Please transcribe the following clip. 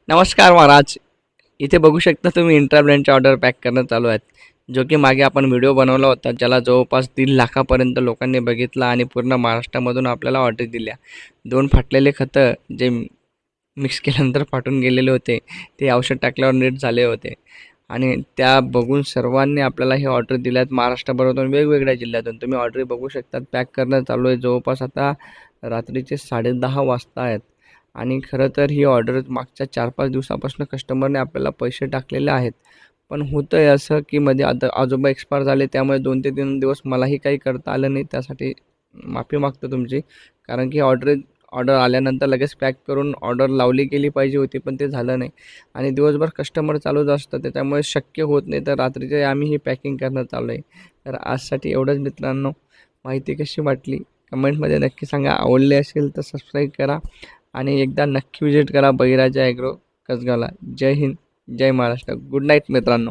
नमस्कार महाराज. इथे बघू शकता तुम्ही इंट्रा ब्रँडचे ऑर्डर पॅक करणं चालू आहेत. जो की मागे आपण व्हिडिओ बनवला होता, ज्याला जवळपास 1.5 लाखापर्यंत लोकांनी बघितला आणि पूर्ण महाराष्ट्रामधून आपल्याला ऑर्डर दिल्या. 2 फाटलेले खतं जे मिक्स केल्यानंतर फाटून गेलेले होते, ते औषध टाकल्यावर नीट झाले होते आणि त्या बघून सर्वांनी आपल्याला हे ऑर्डर दिल्यात महाराष्ट्राभरातून वेगवेगळ्या जिल्ह्यातून. तुम्ही ऑर्डर बघू शकता पॅक करणं चालू आहे. जवळपास आता रात्रीचे 10:30 वाजता आहेत. आणि खरं तर ही ऑर्डर मागच्या 4-5 दिवसापासून कस्टमरने आपल्याला पैसे टाकलेले आहेत. पण होतं आहे असं, की मध्ये आता आजोबा एक्सपायर झाले, त्यामुळे 2 ते 3 दिवस मलाही काही करता आलं नाही. त्यासाठी माफी मागतो तुमची. कारण की ऑर्डर आल्यानंतर लगेच पॅक करून ऑर्डर लावली गेली पाहिजे होती, पण ते झालं नाही. आणि दिवसभर कस्टमर चालूच असतं, त्याच्यामुळे शक्य होत नाही. तर रात्रीचे आम्ही ही पॅकिंग करणं चालू आहे. तर आजसाठी एवढंच मित्रांनो. माहिती कशी वाटली कमेंटमध्ये नक्की सांगा. आवडली असेल तर सबस्क्राईब करा आणि एकदा नक्की विजिट करा बळीराजा ॲग्रो कसगावला. जय हिंद, जय महाराष्ट्र. गुड नाईट मित्रांनो.